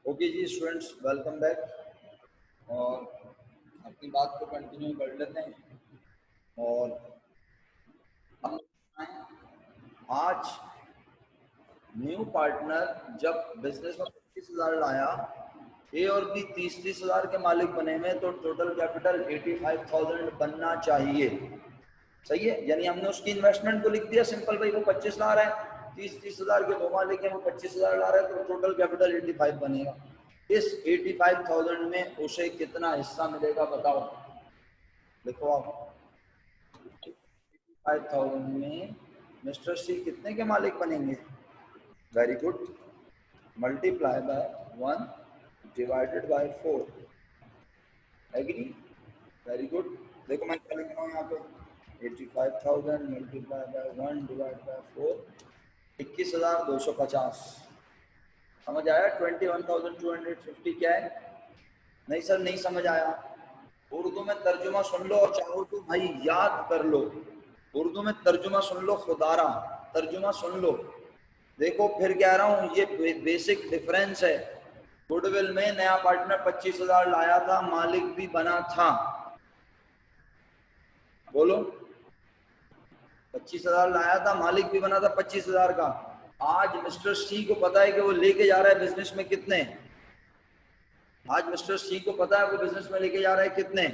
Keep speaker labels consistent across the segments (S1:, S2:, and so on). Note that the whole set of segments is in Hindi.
S1: ओके जी स्टूडेंट्स, वेलकम बैक। और अपनी बात को कंटिन्यू कर लेते हैं। और हम आज न्यू पार्टनर जब बिजनेस में 25,000 लाया, ए और बी 30,000 के मालिक बने हुए, तो टोटल कैपिटल 85,000 बनना चाहिए। सही है, यानी हमने उसकी इन्वेस्टमेंट को लिख दिया सिंपल, भाई वो 25 ला रहा है, 30,000 के दो मालिक हैं, वो 25,000 ला रहा है, तो टोटल कैपिटल 85 बनेगा। इस 85,000 में उसे कितना हिस्सा मिलेगा बताओ। देखो आप, 85,000 में मिस्टर सी कितने के मालिक बनेंगे? Very good, multiply by 1 divided by 4। Agree? Very good. देखो मैं क्या लिख रहा हूँ यहाँ पे, 85,000 मल्टीप्लाई बाय 1 डिवाइड बाय 4, 21,250। समझ आया? 21,250 क्या है? नहीं सर, नहीं समझ आया। उर्दू में तर्जुमा सुन लो और चाहो तो भाई याद कर लो। उर्दू में तर्जुमा सुन लो, खुदारा तर्जुमा सुन लो। देखो फिर कह रहा हूँ, ये बेसिक डिफरेंस है। गुडविल में नया पार्टनर 25,000 लाया था, मालिक भी बना था। बोलो, 25,000 लाया था, मालिक भी बना था 25,000 का। आज मिस्टर सी को पता है कि वो लेके जा रहा है बिजनेस में कितने। आज मिस्टर सी को पता है वो बिजनेस में लेके जा रहा है कितने,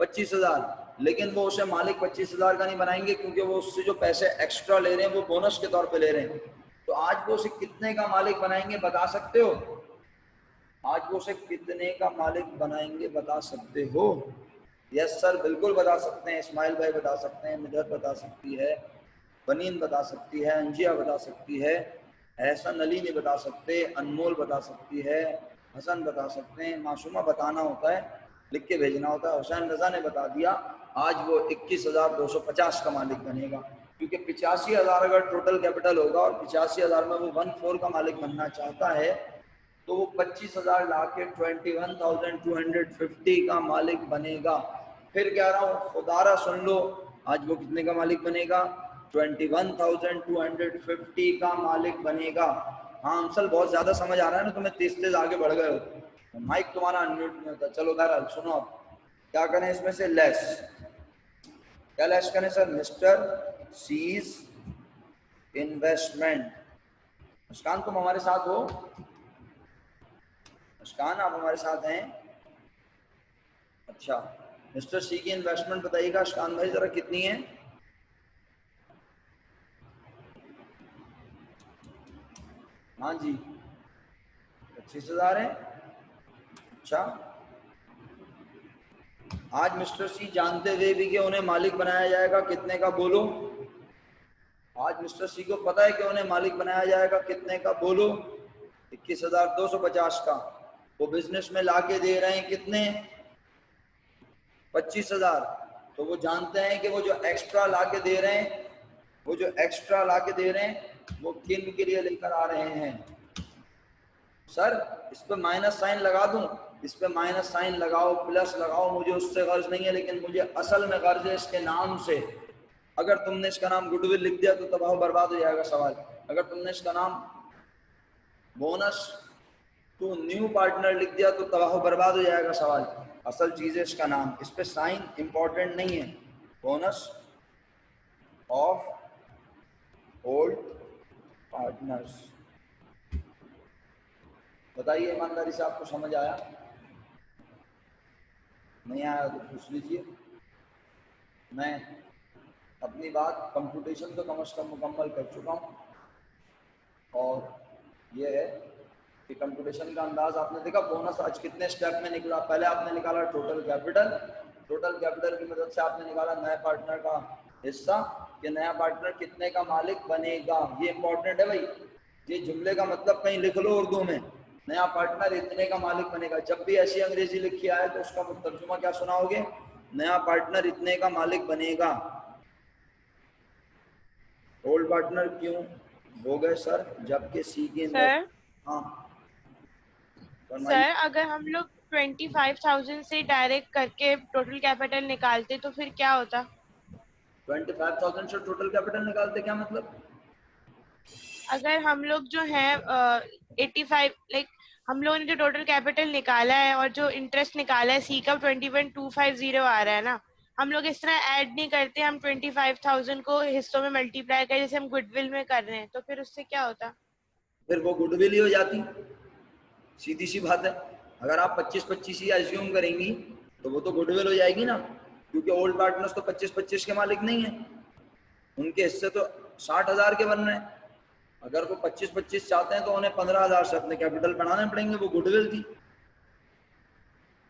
S1: 25,000। लेकिन वो उसे मालिक 25,000 का नहीं बनाएंगे, क्योंकि वो उससे जो पैसे एक्स्ट्रा ले रहे हैं वो बोनस के तौर पे ले रहे हैं। तो आज वो उसे कितने का मालिक बनाएंगे, बता सकते हो? आज वो उसे कितने का मालिक बनाएंगे, बता सकते हो? यस सर, बिल्कुल बता सकते हैं। इस्माइल भाई बता सकते हैं, मिधर बता सकती है, बनीन बता सकती है, अंजिया बता सकती है, एहसन अली नहीं बता सकते, अनमोल बता सकती है, हसन बता सकते हैं। मासूमा बताना होता है, लिख के भेजना होता है। हुसैन रजा ने बता दिया, आज वो 21,250 का मालिक बनेगा, क्योंकि 85,000 अगर टोटल कैपिटल होगा और 85,000 में वो 1/4 का मालिक बनना चाहता है, तो वो 25,000 ला के 21,250 का मालिक बनेगा। फिर कह रहा हूँ, खुदारा सुन लो, आज वो कितने का मालिक बनेगा? 21,250 का मालिक बनेगा। हाँ अंसल, बहुत ज्यादा समझ आ रहा है ना तुम्हें, तेज तेज आगे बढ़ गए हो, माइक तुम्हारा अनम्यूट नहीं होता। चलो बहरहाल सुनो, अब क्या करें इसमें से लेस। क्या लेस करें sir? Mister C's investment. Muskan तुम हमारे साथ हो? मुस्कान आप हमारे साथ हैं? अच्छा, मिस्टर सी की इन्वेस्टमेंट बताइएगा मुस्कान भाई जरा, कितनी है? हाँ जी, 25,000 है। अच्छा, आज मिस्टर सी जानते हुए भी कि उन्हें मालिक बनाया जाएगा कितने का, बोलो। आज मिस्टर सी को पता है कि उन्हें मालिक बनाया जाएगा कितने का, बोलो। 21,250 का। वो बिजनेस में लाके दे रहे हैं कितने? 25,000। तो वो जानते हैं कि वो जो एक्स्ट्रा लाके दे रहे हैं, वो जो एक्स्ट्रा लाके दे रहे हैं, वो किन के लिए लेकर आ रहे हैं? सर इस पे माइनस साइन लगा दूं? इस पे माइनस साइन लगाओ, प्लस लगाओ, मुझे उससे गर्ज नहीं है, लेकिन मुझे असल में गर्ज है इसके नाम से। अगर तुमने इसका नाम गुडविल लिख दिया तो तबाह बर्बाद हो जाएगा सवाल। अगर तुमने इसका नाम बोनस टू न्यू पार्टनर लिख दिया तो तबाह बर्बाद हो जाएगा सवाल। असल चीज है इसका नाम, इस पे साइन इंपॉर्टेंट नहीं है। Bonus of old partners. बताइए ईमानदारी से, आपको समझ आया? नहीं आया तो पूछ लीजिए। मैं अपनी बात कंप्यूटेशन तो कम से कम मुकम्मल कर चुका हूँ, और ये है कि कंप्यूटेशन का अंदाज आपने देखा। बोनस आज कितने स्टेप में निकला? पहले आपने निकाला टोटल कैपिटल, टोटल कैपिटल की मदद से आपने निकाला नए पार्टनर का हिस्सा, कि नया पार्टनर कितने का मालिक बनेगा। ये इंपॉर्टेंट है भाई, ये जुमले का मतलब कहीं लिख लो उर्दू में, नया पार्टनर इतने का मालिक बनेगा। जब भी ऐसी अंग्रेजी लिखी आए तो उसका तर्जुमा क्या सुनाओगे? नया पार्टनर इतने का मालिक बनेगा। ओल्ड पार्टनर क्यों हो गए सर, जबकि सी की
S2: सर
S1: हाँ फरमाइए।
S2: सर अगर हम लोग 25,000 से डायरेक्ट करके टोटल कैपिटल निकालते तो फिर क्या होता?
S1: 25,000 से टोटल कैपिटल निकालते, क्या मतलब?
S2: अगर हम लोग जो है 85 लाइक हम लोगों ने जो टोटल कैपिटल निकाला है और जो इंटरेस्ट निकाला है सी का 21,250 आ रहा है ना, हम लोग इस तरह ऐड नहीं करते, हम 25,000 को हिस्सों में मल्टीप्लाई कर जैसे हम गुडविल में कर रहे हैं, तो फिर उससे क्या होता?
S1: फिर वो गुडविल ही हो जाती, सीधी सी बात है। अगर आप 25-25 ही एज्यूम करेंगी तो वो तो गुडविल हो जाएगी ना, क्योंकि ओल्ड पार्टनर्स तो 25-25 के मालिक नहीं है, उनके हिस्से तो 60,000 के बन रहे हैं। अगर वो 25-25 चाहते हैं तो उन्हें 15,000 से अपने कैपिटल बढ़ाने पड़ेंगे, वो गुडविल थी।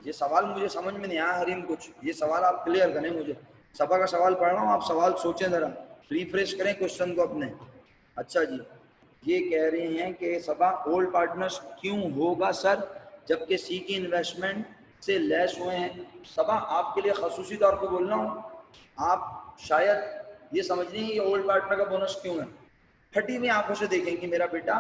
S1: ये सवाल मुझे समझ में नहीं आया हरीम कुछ, ये सवाल आप क्लियर करें मुझे। सभा का सवाल पढ़ रहा हूँ, आप सवाल सोचें जरा, रिफ्रेश करें क्वेश्चन को अपने। अच्छा जी, ये कह रहे हैं कि सभा ओल्ड पार्टनर्स क्यों होगा सर जबकि सी की इन्वेस्टमेंट से लेस हुए हैं। सभा आपके लिए खसूसी तौर पर बोल रहा हूँ, आप शायद ये समझ रही हैं ये ओल्ड पार्टनर का बोनस क्यों है। फटी हुई आंखों से देखेंगे मेरा बेटा,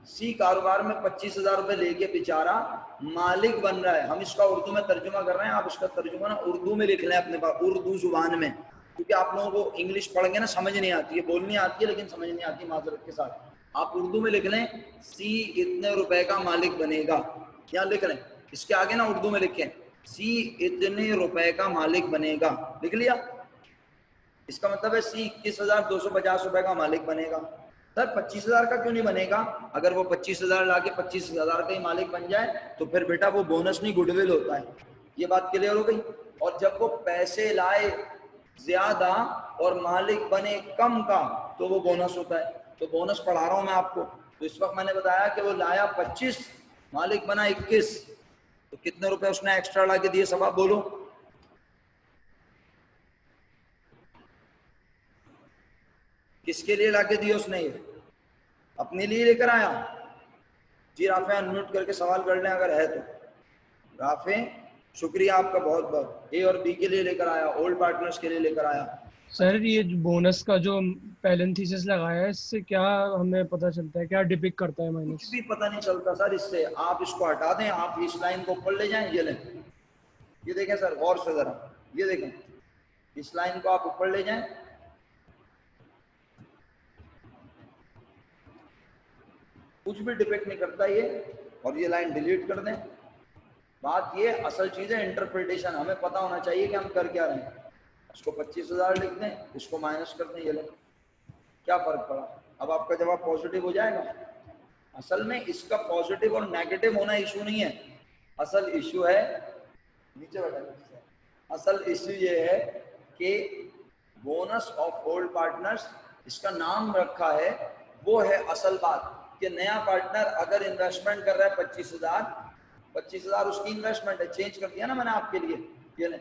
S1: सी कारोबार में 25,000 रुपए लेके बेचारा मालिक बन रहा है। हम इसका उर्दू में तर्जुमा कर रहे हैं, आप इसका तर्जुमा ना उर्दू में लिख लें अपने पास, उर्दू जुबान में, क्योंकि आप लोगों को इंग्लिश पढ़ के ना समझ नहीं आती है, बोलनी आती है लेकिन समझ नहीं आती माजरत के साथ। आप उर्दू में लिख लें, सी इतने रुपए का मालिक बनेगा, यहाँ लिख लें, इसके आगे ना उर्दू में लिखें, सी इतने रुपए का मालिक बनेगा, लिख लिया। इसका मतलब है सी 21,250 रुपए का मालिक बनेगा। सर 25,000 का क्यों नहीं बनेगा? अगर वो 25,000 लाके 25,000 का ही मालिक बन जाए तो फिर बेटा वो बोनस नहीं गुडविल होता है। ये बात क्लियर हो गई। और जब वो पैसे लाए ज्यादा और मालिक बने कम का तो वो बोनस होता है। तो बोनस पढ़ा रहा हूं मैं आपको। तो इस वक्त मैंने बताया कि वो लाया 25, मालिक बना 21, तो कितने रुपए उसने एक्स्ट्रा ला के दिए? सब आप बोलो। किसके लिए लाके दिए उसने? ये अपने लिए लेकर आया? जी राफे अनम्यूट करके सवाल कर लें अगर है तो। राफे शुक्रिया आपका बहुत बहुत। ए और बी के लिए लेकर आया, ओल्ड पार्टनर्स के लिए लेकर आया।
S3: सर ये बोनस का जो पैरेंथेसिस लगाया है इससे क्या हमें पता चलता है, क्या डिपिक्ट करता है
S1: कुछ
S3: माइनस?
S1: भी पता नहीं चलता सर इससे, आप इसको हटा दें, आप इस लाइन को ऊपर ले जाएं, ये लें, ये देखें सर गौर से जरा, ये देखें, इस लाइन को आप ऊपर ले जाएं, कुछ भी डिपेक्ट नहीं करता ये, और ये लाइन डिलीट कर दें। बात ये असल चीज है इंटरप्रिटेशन, हमें पता होना चाहिए कि हम कर क्या रहे हैं। इसको 25,000 लिख दें, इसको माइनस कर दें, ये लें, क्या फर्क पड़ा? अब आपका जवाब पॉजिटिव हो जाएगा। असल में इसका पॉजिटिव और नेगेटिव होना इशू नहीं है, असल इशू है, नीचे बैठा, असल इशू ये है कि बोनस ऑफ ओल्ड पार्टनर्स, इसका नाम रखा है, वो है असल बात कि नया पार्टनर अगर इन्वेस्टमेंट कर रहा है 25,000 उसकी इन्वेस्टमेंट है, चेंज कर दिया ना मैंने आपके लिए। ये ले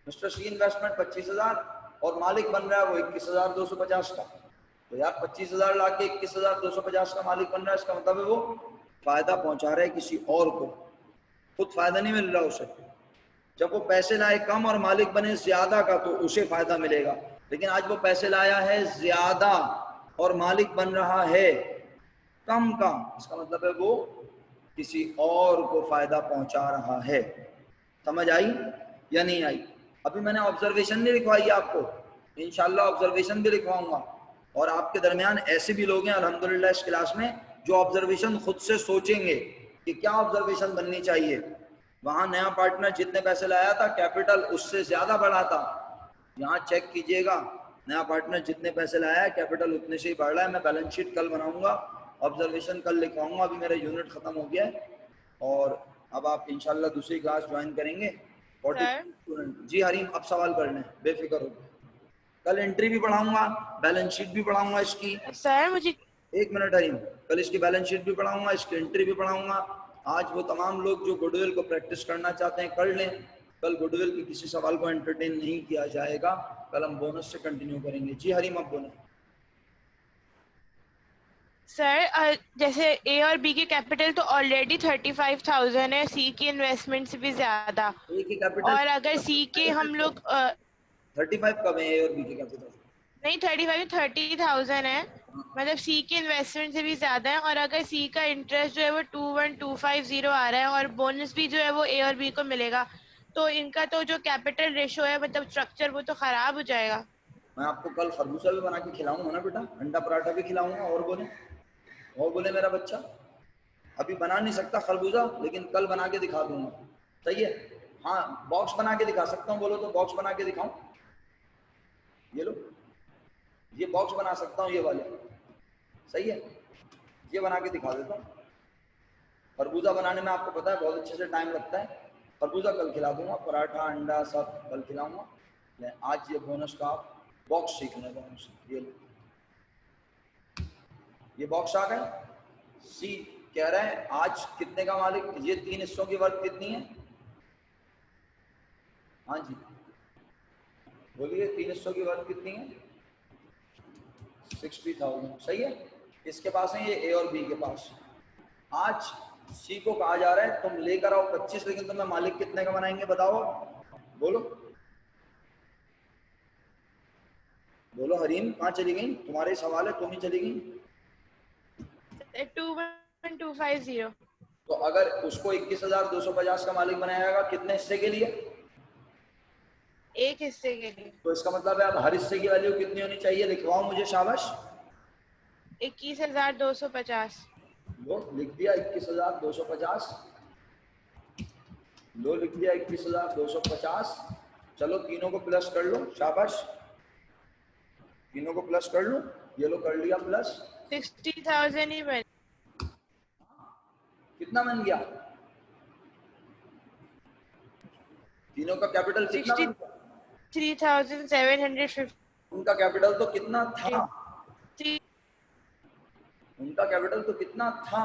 S1: मिस्टर सी इन्वेस्टमेंट 25,000 और मालिक बन रहा है वो 21,250 का। तो यार 25,000 ला के 21,250 का मालिक बन रहा है, इसका मतलब है वो फायदा पहुंचा रहा है किसी और को, खुद फायदा नहीं मिल रहा उसे। जब वो पैसे लाए कम और मालिक बने ज्यादा का तो उसे फायदा मिलेगा, लेकिन आज वो पैसे लाया है ज्यादा और मालिक बन रहा है कम का, इसका मतलब है वो किसी और को फायदा पहुंचा रहा है। समझ आई या नहीं आई? अभी मैंने ऑब्जर्वेशन नहीं लिखवाई आपको, इंशाल्लाह ऑब्जर्वेशन भी लिखवाऊंगा। और आपके दरमियान ऐसे भी लोग हैं अल्हम्दुलिल्लाह इस क्लास में जो ऑब्जर्वेशन खुद से सोचेंगे कि क्या ऑब्जर्वेशन बननी चाहिए। वहां नया पार्टनर जितने पैसे लाया था कैपिटल उससे ज्यादा बढ़ा था, यहाँ चेक कीजिएगा नया पार्टनर जितने पैसे लाया है कैपिटल उतने से ही बढ़ रहा है। मैं बैलेंस शीट कल बनाऊंगा, ऑब्जर्वेशन कल लिखवाऊंगा। अभी मेरा यूनिट खत्म हो गया है और अब आप इंशाल्लाह दूसरी क्लास ज्वाइन करेंगे। 40 स्टूडेंट। जी हरीम अब सवाल कर लें बेफिक्र हो। कल एंट्री भी पढ़ाऊंगा, बैलेंस शीट भी पढ़ाऊंगा इसकी।
S2: सर मुझे
S1: एक मिनट हरीम, कल इसकी बैलेंस शीट भी पढ़ाऊंगा, इसकी एंट्री भी पढ़ाऊंगा। आज वो तमाम लोग जो गुडविल को प्रैक्टिस करना चाहते हैं कर लें, कल गुडविल के किसी सवाल को एंटरटेन नहीं किया जाएगा, कल हम बोनस से कंटिन्यू करेंगे। जी हरीम अब बोलें।
S2: सर जैसे ए और बी की कैपिटल तो ऑलरेडी 35,000 है, सी की इन्वेस्टमेंट से भी ज्यादा,
S1: ए की कैपिटल
S2: और अगर सी के हम लोग
S1: 35 कब है ए और बी की कैपिटल?
S2: नहीं 30,000 है, मतलब सी की इन्वेस्टमेंट से भी ज्यादा है। और अगर सी का इंटरेस्ट जो है वो 21,250 आ रहा है और बोनस भी जो है वो ए और बी को मिलेगा, तो इनका तो जो कैपिटल रेशो है मतलब स्ट्रक्चर वो तो खराब हो जाएगा।
S1: मैं आपको कल खरबूजा भी बना के खिलाऊंगा ना बेटा, अंडा पराठा भी खिलाऊंगा। और बोले मेरा बच्चा, अभी बना नहीं सकता खरबूजा, लेकिन कल बना के दिखा दूंगा, सही है। हाँ बॉक्स बना के दिखा सकता हूँ, बोलो तो बॉक्स बना के दिखाऊं? ये लो, ये बॉक्स बना सकता हूँ, ये वाले, सही है, ये बना के दिखा देता हूँ। खरबूजा बनाने में आपको पता है बहुत अच्छे से टाइम लगता है। खरबूजा कल खिला दूंगा, पराठा अंडा सब कल खिलाऊंगा। आज ये बोनस का आप बॉक्स सीखने बोनस, ये लो, ये बॉक्स आ गए। सी कह रहे हैं आज कितने का मालिक, ये 3 हिस्सों की वर्क कितनी है? हाँ जी बोलिए, 3 हिस्सों की वर्क कितनी है? 60,000, सही है। किसके पास है ये? ए और बी के पास। आज सी को कहा जा रहा है तुम लेकर आओ 25, लेकिन तुम्हें मालिक कितने का बनाएंगे बताओ, बोलो बोलो। हरीम कहाँ चली गई? तुम्हारे सवाल है, तुम ही चली गई।
S2: 21250।
S1: तो अगर उसको 21,250 का मालिक बनाएगा कितने हिस्से के लिए?
S2: एक हिस्से के लिए।
S1: तो इसका मतलब है अब हर हिस्से की वैल्यू कितनी होनी चाहिए? लिखवाओ मुझे, शाबाश।
S2: 21,250।
S1: लो लिख दिया 21,250, लो लिख दिया 21,250। चलो तीनों को प्लस कर लो, शाबाश, तीनों को प्लस कर लो, ये लो कर लिया प्लस।
S2: 60,000 ही बन।
S1: कितना बन गया? तीनों का कैपिटल कितना बन गया?
S2: 63,750।
S1: उनका कैपिटल तो कितना था? उनका कैपिटल तो कितना था?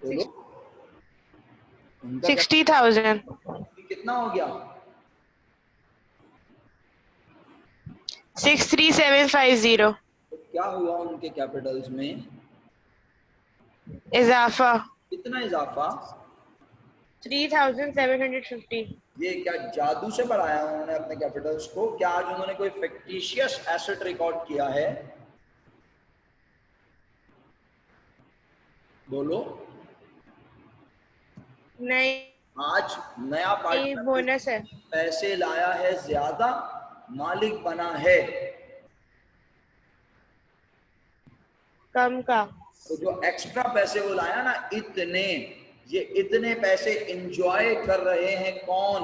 S1: बोलो।
S2: 60,000
S1: कितना हो गया?
S2: 63750।
S1: तो क्या हुआ उनके कैपिटल्स में?
S2: इजाफा।
S1: कितना इजाफा?
S2: 3,750।
S1: ये क्या जादू से बढ़ाया उन्होंने अपने कैपिटल्स को? क्या आज उन्होंने कोई फिक्टिशियस एसेट रिकॉर्ड किया है? बोलो।
S2: नहीं,
S1: आज नया पार्टनर
S2: बोनस है।
S1: पैसे लाया है ज्यादा, मालिक बना है
S2: कम का।
S1: तो जो एक्स्ट्रा पैसे वो लाया ना, इतने, ये इतने पैसे एंजॉय कर रहे हैं कौन?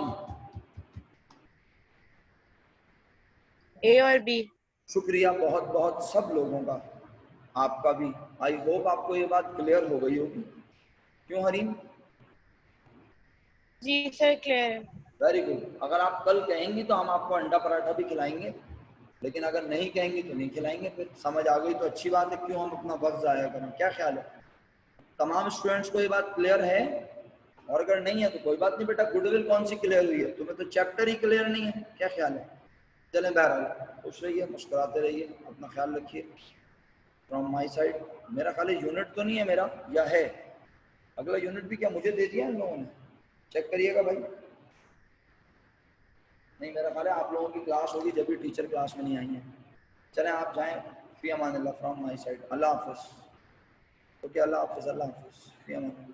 S2: ए और बी।
S1: शुक्रिया बहुत बहुत सब लोगों का, आपका भी। आई होप आपको ये बात क्लियर हो गई होगी। क्यों हरीम?
S2: जी सर क्लियर है।
S1: Very good. अगर आप कल कहेंगी तो हम आपको अंडा पराठा भी खिलाएंगे, लेकिन अगर नहीं कहेंगी तो नहीं खिलाएंगे। फिर समझ आ गई तो अच्छी बात है, क्यों हम अपना वक्त जाया करें? क्या ख्याल है? तमाम स्टूडेंट्स को ये बात क्लियर है? और अगर नहीं है तो कोई बात नहीं बेटा, गुडविल कौन सी क्लियर हुई है? तुम्हें तो चैप्टर ही क्लियर नहीं है। क्या ख्याल है? चलें बहरहाल खुश रहिए, मुस्कुराते रहिए, अपना ख्याल रखिए। फ्रॉम माई साइड मेरा ख्याल है यूनिट तो नहीं है मेरा, या है? अगला यूनिट भी क्या मुझे दे दिया इन लोगों ने? चेक करिएगा भाई। नहीं मेरा ख्याल है आप लोगों की क्लास होगी जब भी टीचर क्लास में नहीं आई है। चलें आप जाएं, फी अमान अल्लाह फ्रॉम माई साइड। अल्लाह हाफिज़। ओके अल्लाह हाफिज़, अल्लाह हाफिज़, फी अमान।